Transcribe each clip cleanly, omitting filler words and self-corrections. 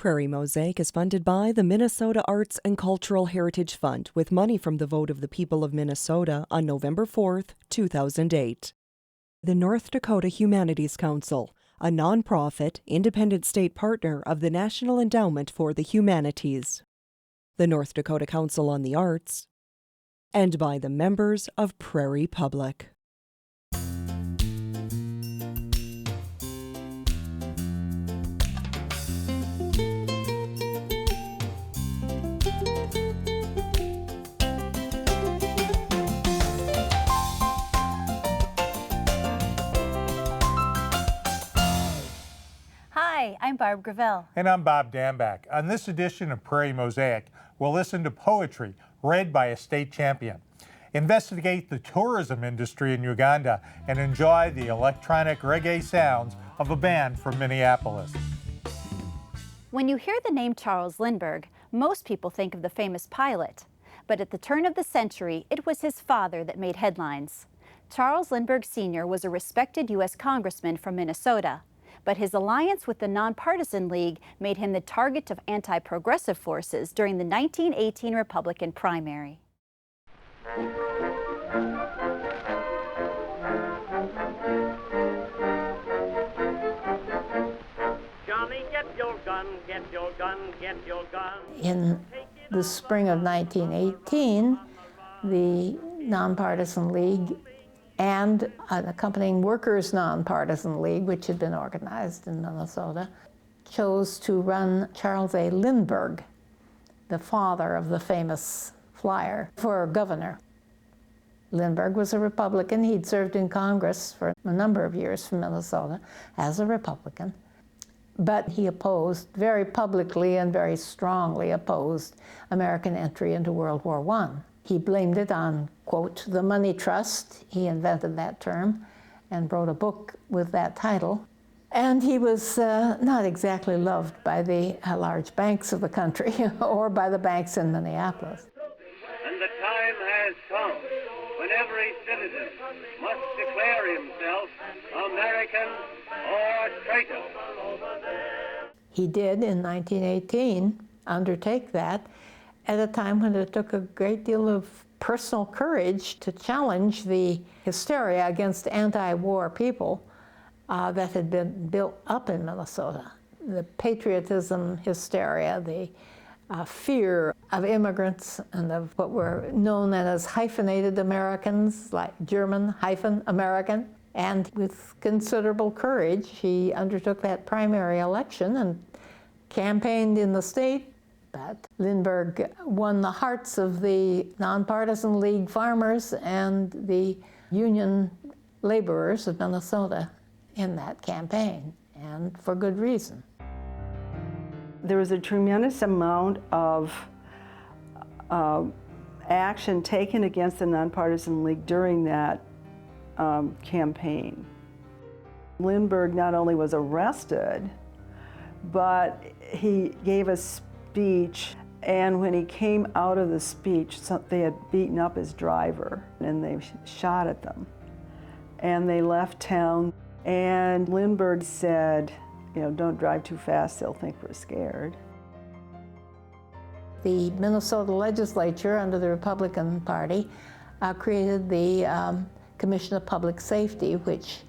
Prairie Mosaic is funded by the Minnesota Arts and Cultural Heritage Fund with money from the vote of the people of Minnesota on November 4, 2008. The North Dakota Humanities Council, a nonprofit, independent state partner of the National Endowment for the Humanities. The North Dakota Council on the Arts, and by the members of Prairie Public. Hi, I'm Barb Gravel. And I'm Bob Dambach. On this edition of Prairie Mosaic, we'll listen to poetry read by a state champion, investigate the tourism industry in Uganda, and enjoy the electronic reggae sounds of a band from Minneapolis. When you hear the name Charles Lindbergh, most people think of the famous pilot. But at the turn of the century, it was his father that made headlines. Charles Lindbergh Sr. was a respected U.S. congressman from Minnesota. But his alliance with the Nonpartisan League made him the target of anti-progressive forces during the 1918 Republican primary. Johnny, get your gun, get your gun, get your gun. In the spring of 1918, the Nonpartisan League and an accompanying Workers' Nonpartisan League, which had been organized in Minnesota, chose to run Charles A. Lindbergh, the father of the famous flyer, for governor. Lindbergh was a Republican. He'd served in Congress for a number of years from Minnesota as a Republican, but he opposed, very publicly and very strongly opposed, American entry into World War I. He blamed it on, quote, the money trust. He invented that term and wrote a book with that title. And he was not exactly loved by the large banks of the country or by the banks in Minneapolis. And the time has come when every citizen must declare himself American or traitor. He did, in 1918, undertake that at a time when it took a great deal of personal courage to challenge the hysteria against anti-war people that had been built up in Minnesota. The patriotism hysteria, the fear of immigrants and of what were known as hyphenated Americans, like German-American. And with considerable courage, he undertook that primary election and campaigned in the state. But Lindbergh won the hearts of the Nonpartisan League farmers and the union laborers of Minnesota in that campaign, and for good reason. There was a tremendous amount of action taken against the Nonpartisan League during that campaign. Lindbergh not only was arrested, but he gave a speech, and when he came out of the speech, they had beaten up his driver and they shot at them. And they left town, and Lindbergh said, you know, don't drive too fast, they'll think we're scared. The Minnesota legislature under the Republican Party created the Commission of Public Safety, which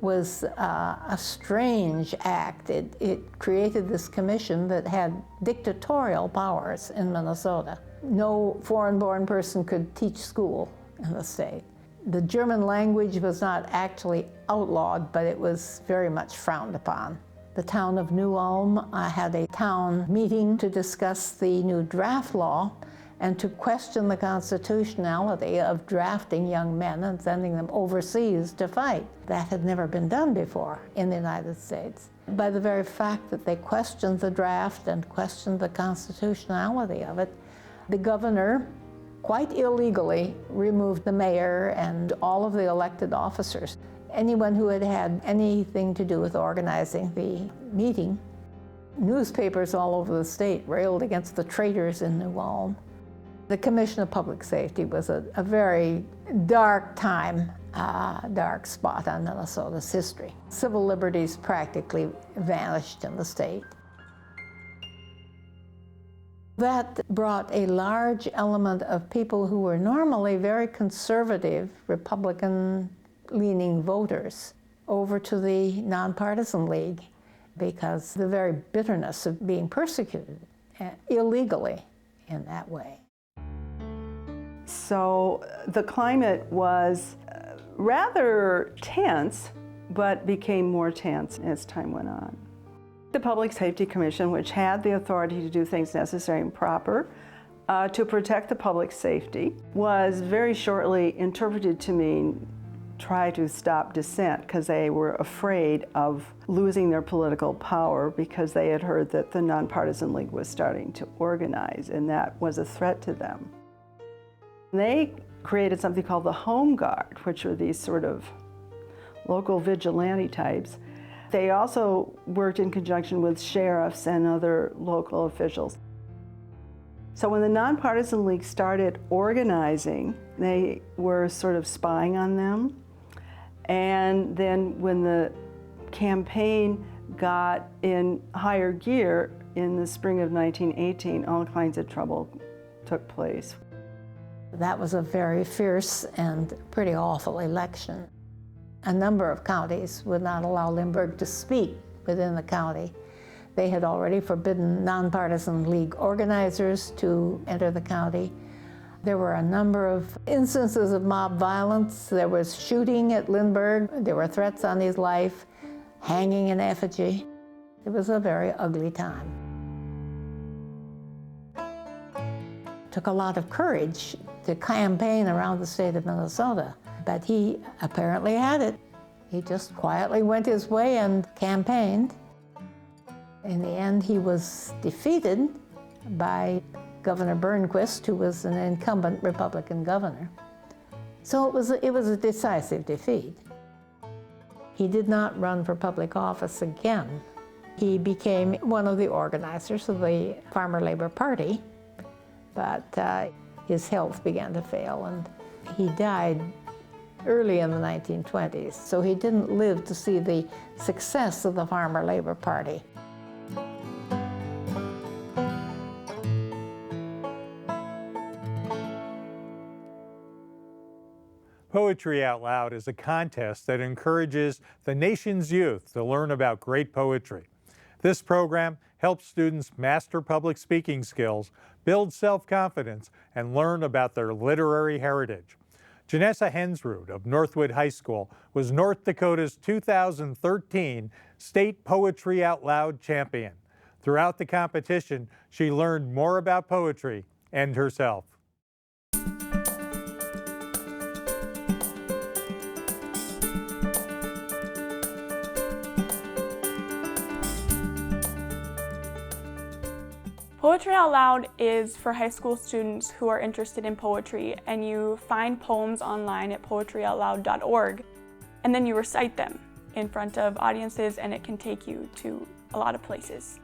was a strange act. It created this commission that had dictatorial powers in Minnesota. No foreign-born person could teach school in the state. The German language was not actually outlawed, but it was very much frowned upon. The town of New Ulm had a town meeting to discuss the new draft law and to question the constitutionality of drafting young men and sending them overseas to fight. That had never been done before in the United States. By the very fact that they questioned the draft and questioned the constitutionality of it, the governor, quite illegally, removed the mayor and all of the elected officers. Anyone who had had anything to do with organizing the meeting. Newspapers all over the state railed against the traitors in New Ulm. The Commission of Public Safety was a very dark time, dark spot on Minnesota's history. Civil liberties practically vanished in the state. That brought a large element of people who were normally very conservative, Republican-leaning voters over to the Nonpartisan League because the very bitterness of being persecuted illegally in that way. So the climate was rather tense, but became more tense as time went on. The Public Safety Commission, which had the authority to do things necessary and proper to protect the public safety, was very shortly interpreted to mean try to stop dissent because they were afraid of losing their political power because they had heard that the Nonpartisan League was starting to organize, and that was a threat to them. They created something called the Home Guard, which were these sort of local vigilante types. They also worked in conjunction with sheriffs and other local officials. So when the Nonpartisan League started organizing, they were sort of spying on them. And then when the campaign got in higher gear in the spring of 1918, all kinds of trouble took place. That was a very fierce and pretty awful election. A number of counties would not allow Lindbergh to speak within the county. They had already forbidden Nonpartisan League organizers to enter the county. There were a number of instances of mob violence. There was shooting at Lindbergh. There were threats on his life, hanging in effigy. It was a very ugly time. It took a lot of courage to campaign around the state of Minnesota, but he apparently had it. He just quietly went his way and campaigned. In the end, he was defeated by Governor Burnquist, who was an incumbent Republican governor. So it was a decisive defeat. He did not run for public office again. He became one of the organizers of the Farmer Labor Party, but his health began to fail, and he died early in the 1920s, so he didn't live to see the success of the Farmer Labor Party. Poetry Out Loud is a contest that encourages the nation's youth to learn about great poetry. This program helps students master public speaking skills, build self-confidence, and learn about their literary heritage. Janessa Hensrud of Northwood High School was North Dakota's 2013 State Poetry Out Loud champion. Throughout the competition, she learned more about poetry and herself. Poetry Out Loud is for high school students who are interested in poetry, and you find poems online at poetryoutloud.org, and then you recite them in front of audiences, and it can take you to a lot of places.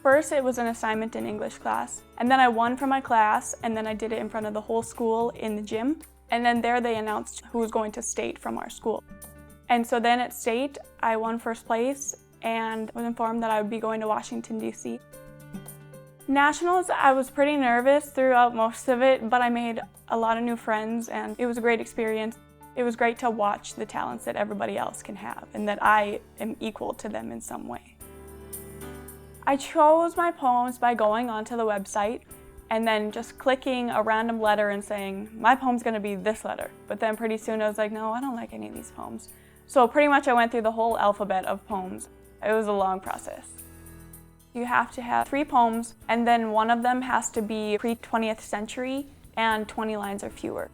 First, it was an assignment in English class, and then I won for my class, and then I did it in front of the whole school in the gym, and then there they announced who was going to state from our school. And so then at state, I won first place and was informed that I would be going to Washington, D.C. Nationals, I was pretty nervous throughout most of it, but I made a lot of new friends and it was a great experience. It was great to watch the talents that everybody else can have and that I am equal to them in some way. I chose my poems by going onto the website and then just clicking a random letter and saying, my poem's gonna be this letter. But then pretty soon I was like, no, I don't like any of these poems. So pretty much I went through the whole alphabet of poems. It was a long process. You have to have 3 poems, and then one of them has to be pre-20th century and 20 lines or fewer.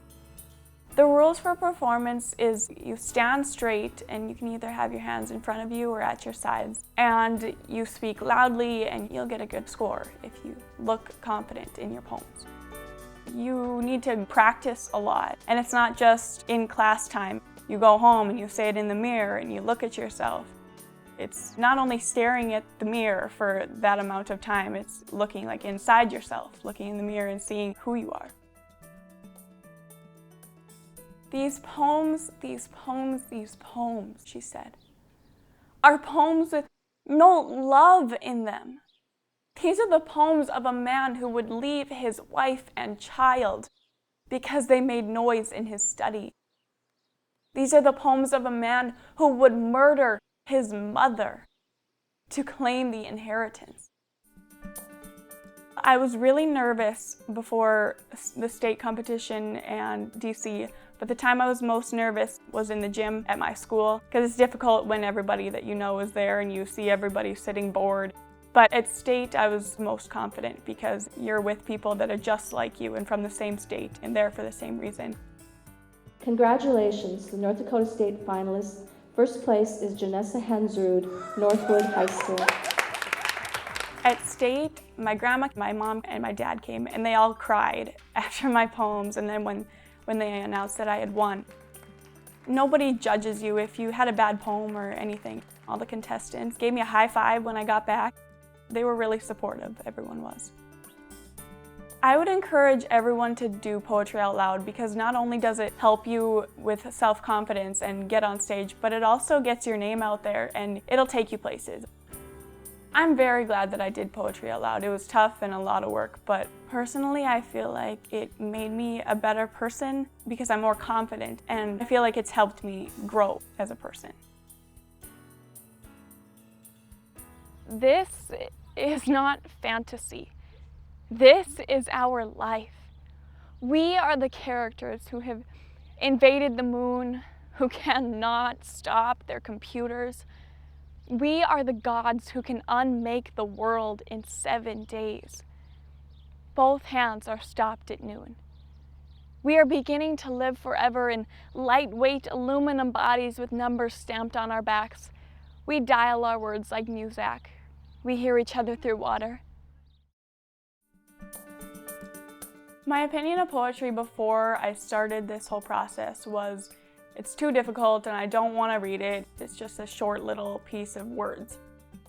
The rules for performance is you stand straight and you can either have your hands in front of you or at your sides, and you speak loudly and you'll get a good score if you look confident in your poems. You need to practice a lot, and it's not just in class time. You go home and you say it in the mirror and you look at yourself. It's not only staring at the mirror for that amount of time, it's looking like inside yourself, looking in the mirror and seeing who you are. These poems, she said, are poems with no love in them. These are the poems of a man who would leave his wife and child because they made noise in his study. These are the poems of a man who would murder his mother to claim the inheritance. I was really nervous before the state competition and DC, but the time I was most nervous was in the gym at my school, because it's difficult when everybody that you know is there and you see everybody sitting bored. But at state, I was most confident because you're with people that are just like you and from the same state and there for the same reason. Congratulations to the North Dakota State finalists. First place is Janessa Hensrud, Northwood High School. At state, my grandma, my mom, and my dad came, and they all cried after my poems, and then when they announced that I had won. Nobody judges you if you had a bad poem or anything. All the contestants gave me a high five when I got back. They were really supportive, everyone was. I would encourage everyone to do Poetry Out Loud because not only does it help you with self-confidence and get on stage, but it also gets your name out there and it'll take you places. I'm very glad that I did Poetry Out Loud. It was tough and a lot of work, but personally I feel like it made me a better person because I'm more confident and I feel like it's helped me grow as a person. This is not fantasy. This is our life. We are the characters who have invaded the moon, who cannot stop their computers. We are the gods who can unmake the world in 7 days. Both hands are stopped at noon. We are beginning to live forever in lightweight aluminum bodies with numbers stamped on our backs. We dial our words like Muzak. We hear each other through water. My opinion of poetry before I started this whole process was, it's too difficult and I don't want to read it. It's just a short little piece of words.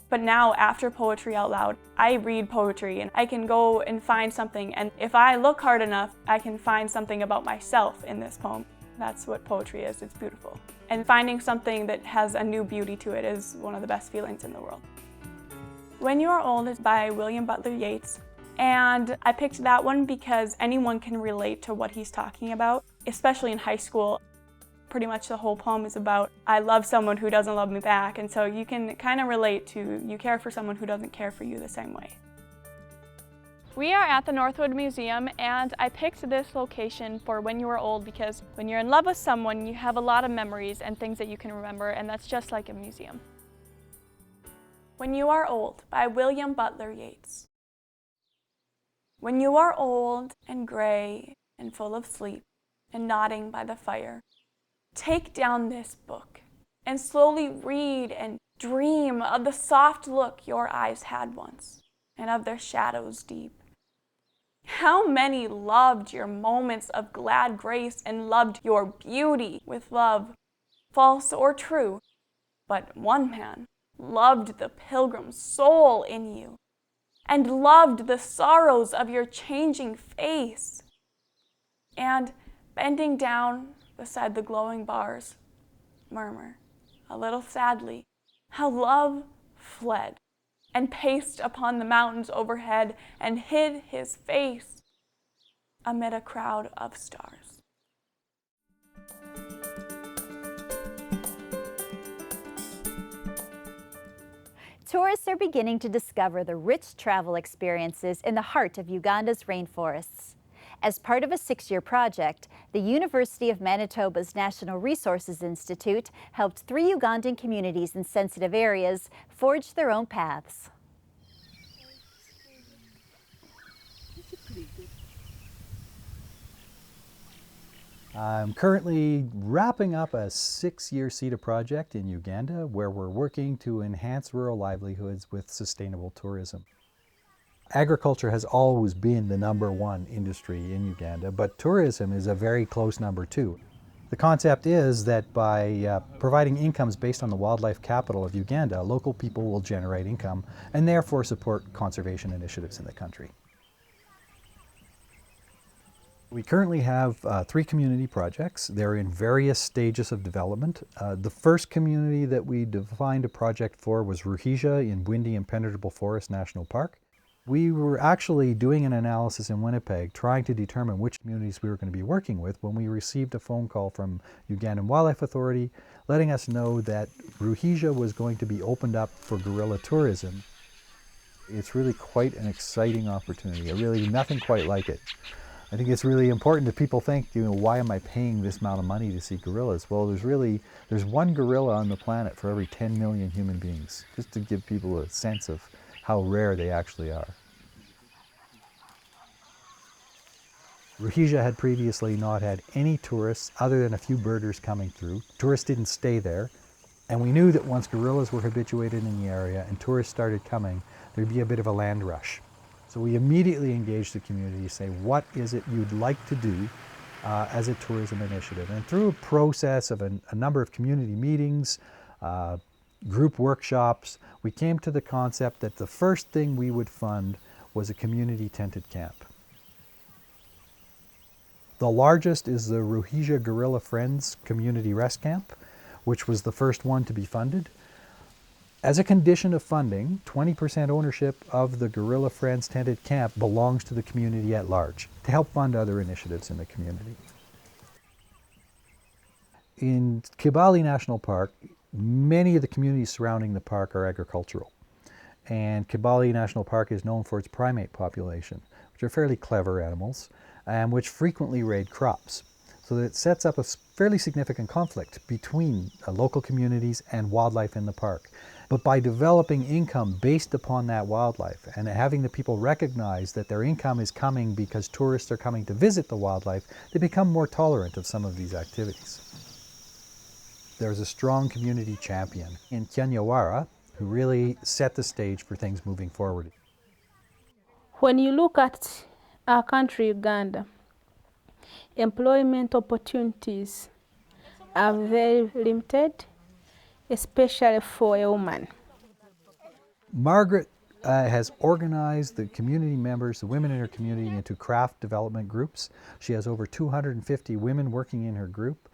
But now, after Poetry Out Loud, I read poetry and I can go and find something, and if I look hard enough, I can find something about myself in this poem. That's what poetry is, it's beautiful. And finding something that has a new beauty to it is one of the best feelings in the world. When You Are Old is by William Butler Yeats, and I picked that one because anyone can relate to what he's talking about, especially in high school. Pretty much the whole poem is about, I love someone who doesn't love me back, and so you can kind of relate to, you care for someone who doesn't care for you the same way. We are at the Northwood Museum, and I picked this location for When You Are Old because when you're in love with someone, you have a lot of memories and things that you can remember, and that's just like a museum. When You Are Old by William Butler Yeats. When you are old and gray and full of sleep and nodding by the fire, take down this book and slowly read and dream of the soft look your eyes had once and of their shadows deep. How many loved your moments of glad grace and loved your beauty with love, false or true, but one man loved the pilgrim's soul in you and loved the sorrows of your changing face. And bending down beside the glowing bars, murmur, a little sadly, how love fled and paced upon the mountains overhead and hid his face amid a crowd of stars. Tourists are beginning to discover the rich travel experiences in the heart of Uganda's rainforests. As part of a 6-year project, the University of Manitoba's National Resources Institute helped 3 Ugandan communities in sensitive areas forge their own paths. I'm currently wrapping up a 6-year CETA project in Uganda where we're working to enhance rural livelihoods with sustainable tourism. Agriculture has always been the #1 industry in Uganda, but tourism is a very close #2. The concept is that by providing incomes based on the wildlife capital of Uganda, local people will generate income and therefore support conservation initiatives in the country. We currently have 3 community projects. They're in various stages of development. The first community that we defined a project for was Ruhija in Windy Impenetrable Forest National Park. We were actually doing an analysis in Winnipeg trying to determine which communities we were going to be working with when we received a phone call from Ugandan Wildlife Authority letting us know that Ruhija was going to be opened up for gorilla tourism. It's really quite an exciting opportunity. Really nothing quite like it. I think it's really important that people think, why am I paying this amount of money to see gorillas? Well, there's one gorilla on the planet for every 10 million human beings, just to give people a sense of how rare they actually are. Ruhija had previously not had any tourists other than a few birders coming through. Tourists didn't stay there, and we knew that once gorillas were habituated in the area and tourists started coming, there'd be a bit of a land rush. So we immediately engaged the community to say, what is it you'd like to do as a tourism initiative? And through a process of a number of community meetings, group workshops, we came to the concept that the first thing we would fund was a community tented camp. The largest is the Ruhija Gorilla Friends Community Rest Camp, which was the first one to be funded. As a condition of funding, 20% ownership of the Gorilla Friends tented camp belongs to the community at large to help fund other initiatives in the community. In Kibale National Park, many of the communities surrounding the park are agricultural. And Kibale National Park is known for its primate population, which are fairly clever animals, and which frequently raid crops. So that it sets up a fairly significant conflict between local communities and wildlife in the park. But by developing income based upon that wildlife and having the people recognize that their income is coming because tourists are coming to visit the wildlife, they become more tolerant of some of these activities. There's a strong community champion in Kyanyawara who really set the stage for things moving forward. When you look at our country, Uganda, employment opportunities are very limited, especially for a woman. Margaret has organized the community members, the women in her community, into craft development groups. She has over 250 women working in her group,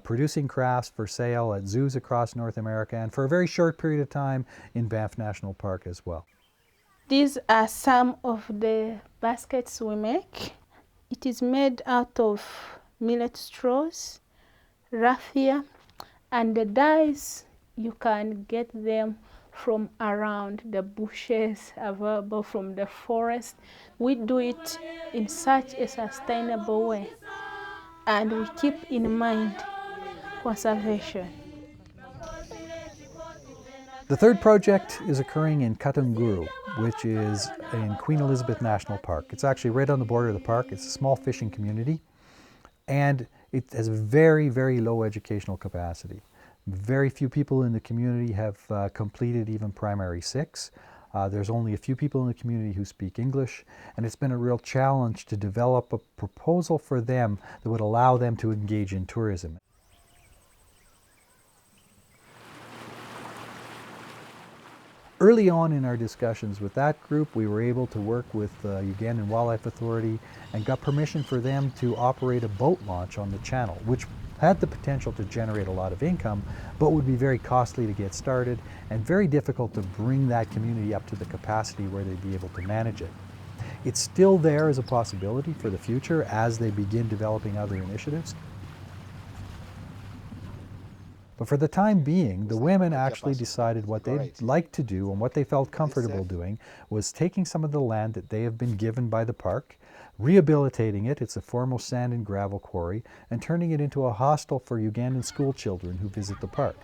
producing crafts for sale at zoos across North America and for a very short period of time in Banff National Park as well. These are some of the baskets we make. It is made out of millet straws, raffia, and the dyes you can get them from around the bushes, available from the forest. We do it in such a sustainable way, and we keep in mind conservation. The third project is occurring in Katunguru, which is in Queen Elizabeth National Park. It's actually right on the border of the park. It's a small fishing community, and it has very, very low educational capacity. Very few people in the community have completed even primary 6. There's only a few people in the community who speak English, and it's been a real challenge to develop a proposal for them that would allow them to engage in tourism. Early on in our discussions with that group, we were able to work with the Ugandan Wildlife Authority and got permission for them to operate a boat launch on the channel, which had the potential to generate a lot of income, but would be very costly to get started and very difficult to bring that community up to the capacity where they'd be able to manage it. It's still there as a possibility for the future as they begin developing other initiatives. But for the time being, the women actually decided what they'd like to do and what they felt comfortable doing was taking some of the land that they have been given by the park, rehabilitating it, it's a former sand and gravel quarry, and turning it into a hostel for Ugandan school children who visit the park,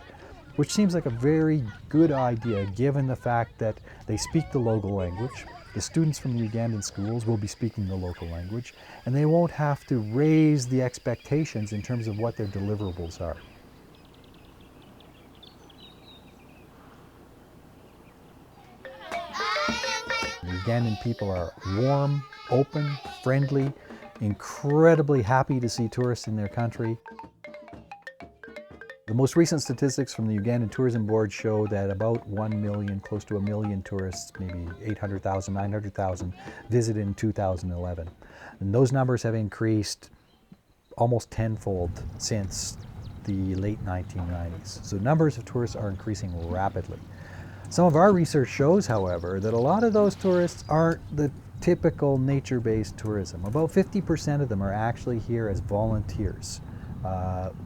which seems like a very good idea given the fact that they speak the local language. The students from the Ugandan schools will be speaking the local language, and they won't have to raise the expectations in terms of what their deliverables are. The Ugandan people are warm, open, friendly, incredibly happy to see tourists in their country. The most recent statistics from the Ugandan Tourism Board show that about 1 million, close to 1 million tourists, maybe 800,000, 900,000, visited in 2011. And those numbers have increased almost tenfold since the late 1990s. So numbers of tourists are increasing rapidly. Some of our research shows, however, that a lot of those tourists aren't the typical nature-based tourism. About 50% of them are actually here as volunteers,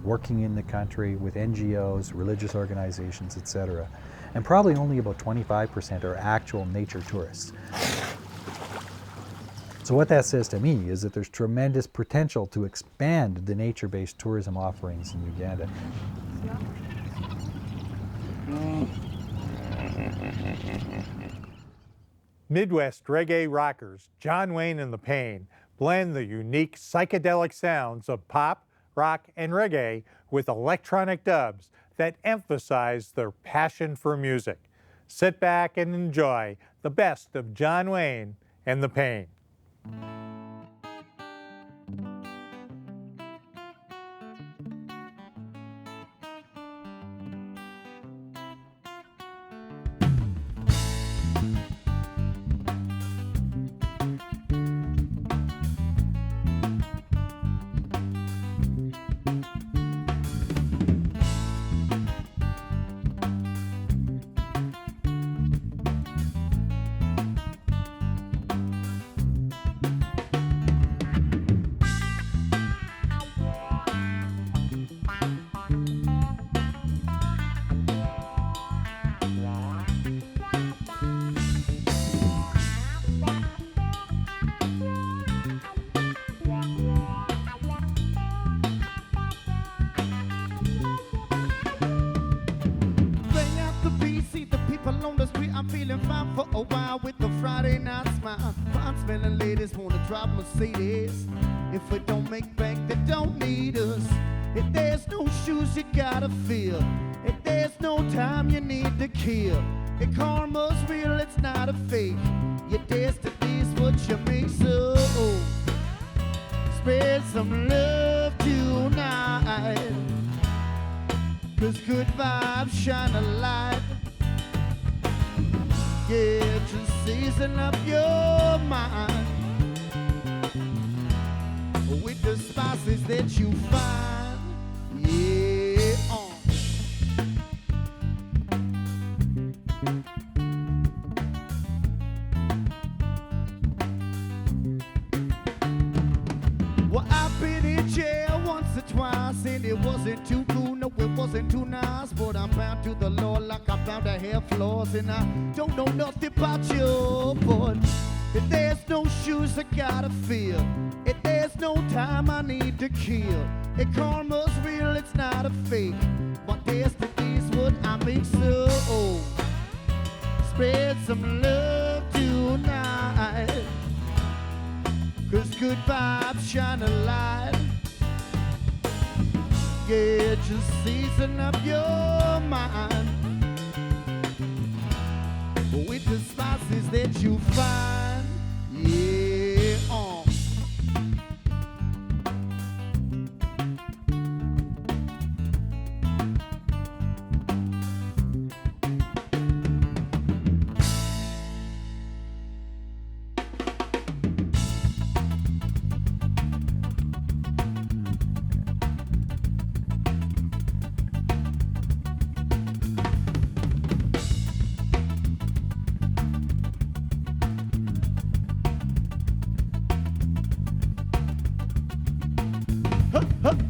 working in the country with NGOs, religious organizations, etc. And probably only about 25% are actual nature tourists. So what that says to me is that there's tremendous potential to expand the nature-based tourism offerings in Uganda. Midwest reggae rockers John Wayne and the Pain blend the unique psychedelic sounds of pop, rock, and reggae with electronic dubs that emphasize their passion for music. Sit back and enjoy the best of John Wayne and the Pain. For a while with the Friday night smile, fine smelling ladies wanna drive Mercedes. If we don't make bank, they don't need us. If there's no shoes, you gotta feel. If there's no time, you need to kill. If karma's real, it's not a fake. Your destiny's what you make. So spread some love tonight, 'cause good vibes shine a light. Yeah, just season up your mind with the spices that you find. Yeah, Well, I've been in jail once or twice, and it wasn't too cool, no, it wasn't too nice. But I'm bound to the Lord like I'm bound to have flaws, and I don't know nothing about you. But if there's no shoes, I gotta feel. If there's no time, I need to kill. If karma's real, it's not a fake. My destiny's what I make. So spread some love tonight, 'cause good vibes shine a light. Yeah, just season up your mind with the spices that you find. Yeah,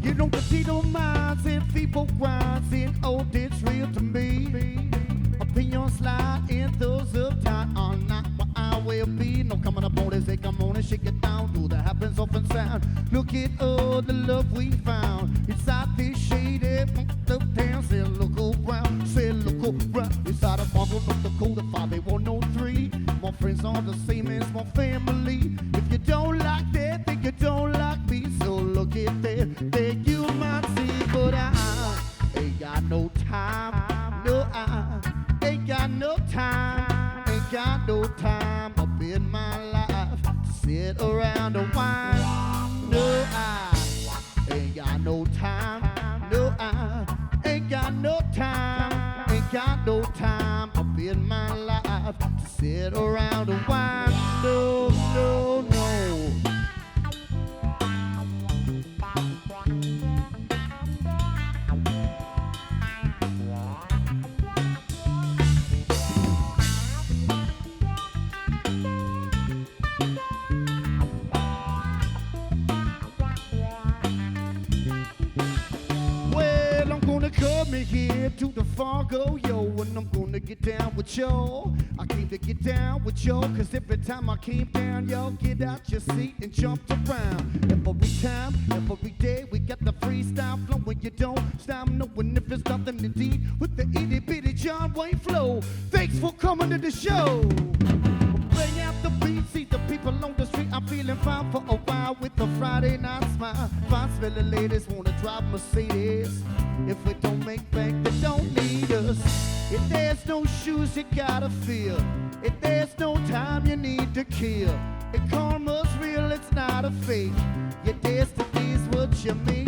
you know the Tito minds and people grinds and oh, it's real to me. Opinions slide and those of time are not what I will be. No coming up on this, say come on and shake it down. Do the happens often sound. Look at all the love we found inside this shady the town. Say look around, say look around. Inside a bubble of the Dakota 58103. My friends are the same as my family. If you don't like that, then you don't like me. So look at that, then you might see. But I ain't got no time, no I ain't got no time, ain't got no time up in my life to sit around and whine. No, I ain't got no time, no, I ain't got no time, ain't got no time up in my life to sit around and whine. No, no, no. go, yo, and I'm gonna get down with y'all. I came to get down with y'all, cause every time I came down, y'all get out your seat and jumped around. Every time, every day, we got the freestyle flowing. You don't stop knowing if it's nothing to deed with the itty bitty John Wayne flow. Thanks for coming to the show. Bring out the beat, see the people on the street. I'm feeling fine for a while with the Friday night smile. Fine smelling ladies wanna drive Mercedes. If we don't make bank, they don't need us. If there's no shoes, you gotta feel. If there's no time, you need to kill. If karma's real, it's not a fake. Your destiny's what you make,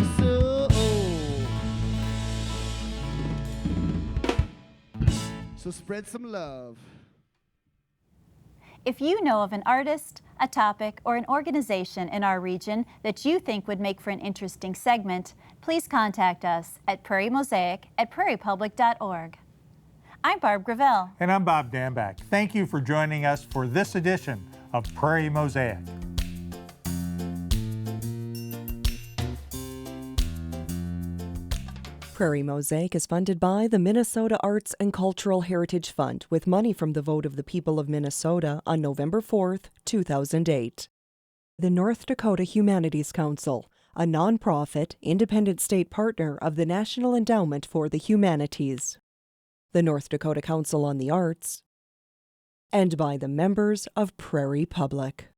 so spread some love. If you know of an artist, a topic, or an organization in our region that you think would make for an interesting segment, please contact us at prairiemosaic@prairiepublic.org. I'm Barb Gravel. And I'm Bob Dambach. Thank you for joining us for this edition of Prairie Mosaic. Prairie Mosaic is funded by the Minnesota Arts and Cultural Heritage Fund with money from the vote of the people of Minnesota on November 4th, 2008. The North Dakota Humanities Council, a nonprofit, independent state partner of the National Endowment for the Humanities. The North Dakota Council on the Arts, and by the members of Prairie Public.